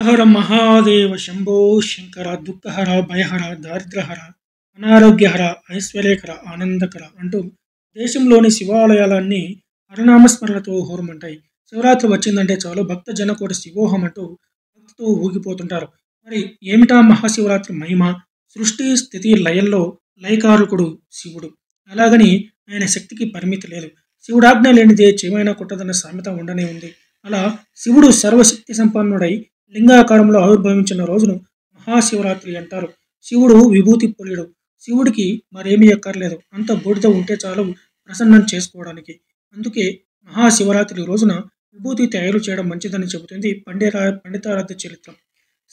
హర మహాదేవ శంభో శంకర దుఃఖహర భయహర దారిద్రహర అనారోగ్యహర ఐశ్వర్యకర ఆనందకర అంటూ దేశంలోని శివాలయాలన్నీ హరనామస్మరణతో హోరుమంటాయి. శివరాత్రి వచ్చిందంటే చాలు భక్త జనకోటి శివోహం అంటూ భక్తితో ఊగిపోతుంటారు. మరి ఏమిటా మహాశివరాత్రి మహిమ? సృష్టి స్థితి లయల్లో లయకారకుడు శివుడు. అలాగని ఆయన శక్తికి పరిమితి లేదు. శివుడాజ్ఞ లేనిదే చెమైనా కుట్టదన్న సామెత ఉండనే ఉంది. అలా శివుడు సర్వశక్తి సంపన్నుడై లింగాకారంలో ఆవిర్భవించిన రోజును మహాశివరాత్రి అంటారు. శివుడు విభూతి పుల్యుడు. శివుడికి మరేమీ అక్కర్లేదు. అంత బూడిద ఉంటే చాలు ప్రసన్నం చేసుకోవడానికి. అందుకే మహాశివరాత్రి రోజున విభూతి తయారు చేయడం మంచిదని చెబుతుంది పండితారాధ్య చరిత్ర.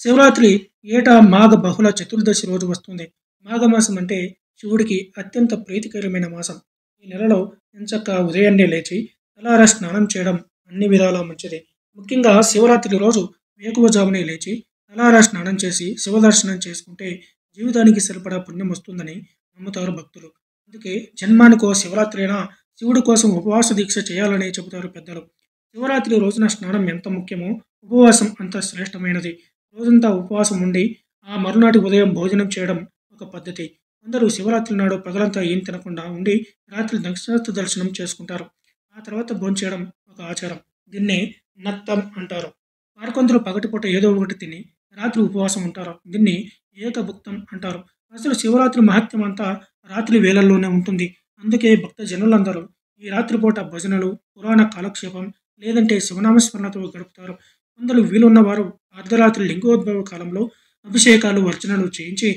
శివరాత్రి ఏటా మాఘ బహుళ చతుర్దశి రోజు వస్తుంది. మాఘమాసం అంటే శివుడికి అత్యంత ప్రీతికరమైన మాసం. ఈ నెలలో ఎంచక్కా ఉదయాన్నే లేచి తలారా స్నానం చేయడం అన్ని విధాలా మంచిది. ముఖ్యంగా శివరాత్రి రోజు వేకువజామునే లేచి తలారా స్నానం చేసి శివదర్శనం చేసుకుంటే జీవితానికి సరిపడా పుణ్యం వస్తుందని నమ్ముతారు భక్తులు. అందుకే జన్మానికో శివరాత్రి అయినా శివుడి కోసం ఉపవాస దీక్ష చేయాలని చెబుతారు పెద్దలు. శివరాత్రి రోజున స్నానం ఎంత ముఖ్యమో ఉపవాసం అంత శ్రేష్టమైనది. రోజంతా ఉపవాసం ఉండి ఆ మరునాటి ఉదయం భోజనం చేయడం ఒక పద్ధతి. కొందరు శివరాత్రి నాడు పగలంతా ఏం తినకుండా ఉండి రాత్రి నక్షత్ర దర్శనం చేసుకుంటారు. ఆ తర్వాత భోంచేయడం ఒక ఆచారం. దీన్నే నత్తం అంటారు. మరికొందరు పగటిపూట ఏదో ఒకటి తిని రాత్రి ఉపవాసం ఉంటారు. దీన్ని ఏకభుక్తం అంటారు. అసలు శివరాత్రి మహత్యం అంతా రాత్రి వేళల్లోనే ఉంటుంది. అందుకే భక్త జనులందరూ ఈ రాత్రిపూట భజనలు, పురాణ కాలక్షేపం లేదంటే శివనామస్మరణతో గడుపుతారు. కొందరు వీలున్నవారు అర్ధరాత్రి లింగోద్భవ కాలంలో అభిషేకాలు, అర్చనలు చేయించి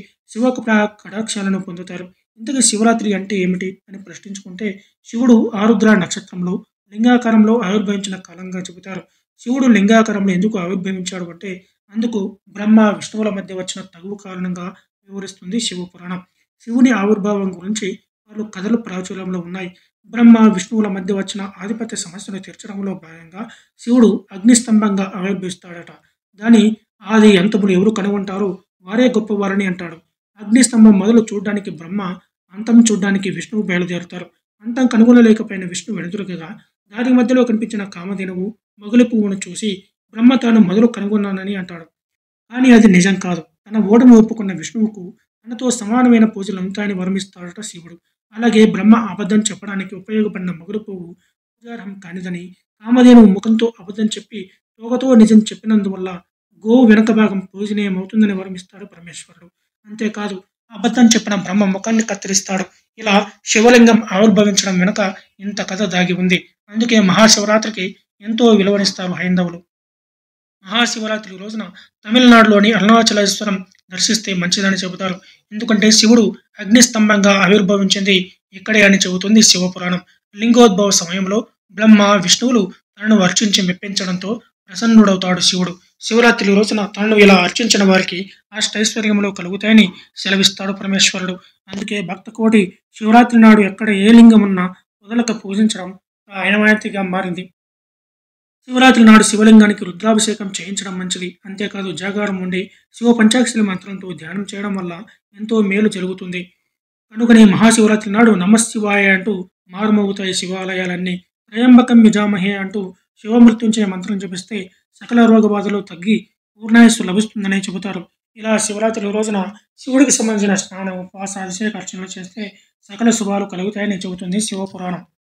కటాక్షాలను పొందుతారు. ఇంతకీ శివరాత్రి అంటే ఏమిటి అని ప్రశ్నించుకుంటే శివుడు ఆరుద్ర నక్షత్రంలో లింగాకారంలో ఆవిర్భవించిన కాలంగా చెబుతారు. శివుడు లింగాకారంలో ఎందుకు ఆవిర్భవించాడు అంటే అందుకు బ్రహ్మ విష్ణువుల మధ్య వచ్చిన తగువు కారణంగా వివరిస్తుంది శివపురాణం. శివుని ఆవిర్భావం గురించి పలు కథలు ప్రాచుర్యంలో ఉన్నాయి. బ్రహ్మ విష్ణువుల మధ్య వచ్చిన ఆధిపత్య సమస్యను తీర్చడంలో భాగంగా శివుడు అగ్నిస్తంభంగా ఆవిర్భవిస్తాడట. దాని ఆది అంతములు ఎవరు కనుగొంటారో వారే గొప్పవారని అంటాడు. అగ్నిస్తంభం మొదలు చూడడానికి బ్రహ్మ, అంతం చూడడానికి విష్ణువు బయలుదేరుతారు. అంతం కనుగొనలేకపోయిన విష్ణు వెనుదిరగగా దారి మధ్యలో కనిపించిన కామధేనువు మొగలి పువ్వును చూసి బ్రహ్మ తాను మొదలు కనుగొన్నానని అంటాడు. కానీ అది నిజం కాదు. తన ఓటమి ఒప్పుకున్న విష్ణువుకు తనతో సమానమైన పూజలు ఉంటాయని వరమిస్తాడట శివుడు. అలాగే బ్రహ్మ అబద్ధం చెప్పడానికి ఉపయోగపడిన మొగలి పువ్వు పూజార్హం కానిదని, కామధేనువు ముఖంతో అబద్ధం చెప్పి తోకతో నిజం చెప్పినందువల్ల గోవు వెనక భాగం పూజనీయమవుతుందని వరమిస్తాడు పరమేశ్వరుడు. అంతేకాదు అబద్ధం చెప్పిన బ్రహ్మ ముఖాన్ని కత్తిరిస్తాడు. ఇలా శివలింగం ఆవిర్భవించడం వెనుక ఇంత కథ దాగి ఉంది. అందుకే మహాశివరాత్రికి ఎంతో విలువనిస్తారు హైందవులు. మహాశివరాత్రి రోజున తమిళనాడులోని అరుణాచలేశ్వరం దర్శిస్తే మంచిదని చెబుతారు. ఎందుకంటే శివుడు అగ్నిస్తంభంగా ఆవిర్భవించింది ఇక్కడే అని చెబుతుంది శివపురాణం. లింగోద్భవ సమయంలో బ్రహ్మ విష్ణువులు తనను అర్చించి మెప్పించడంతో ప్రసన్నుడవుతాడు శివుడు. శివరాత్రి రోజున తనను ఇలా అర్చించిన వారికి అష్టైశ్వర్యములు కలుగుతాయని సెలవిస్తాడు పరమేశ్వరుడు. అందుకే భక్త కోటి శివరాత్రి నాడు ఎక్కడ ఏ లింగం ఉన్నా వదలక పూజించడం ఆయనవాయితీగా మారింది. శివరాత్రి నాడు శివలింగానికి రుద్రాభిషేకం చేయించడం మంచిది. అంతేకాదు జాగారం ఉండి శివ పంచాక్షరి మంత్రంతో ధ్యానం చేయడం వల్ల ఎంతో మేలు జరుగుతుంది. కనుకనే మహాశివరాత్రి నాడు నమశివాయ అంటూ మారుమోగుతాయి శివాలయాలన్నీ. త్రయంబకం యజామహే అంటూ శివమృత్యుంజయ మంత్రం జపిస్తే సకల రోగ బాధలు తగ్గి పూర్ణాయుస్సు లభిస్తుందని చెబుతారు. ఇలా శివరాత్రి రోజున శివుడికి సంబంధించిన స్నానం, ఉపవాస, అభిషేక అర్చనలు చేస్తే సకల శుభాలు కలుగుతాయని చెబుతుంది శివపురాణం.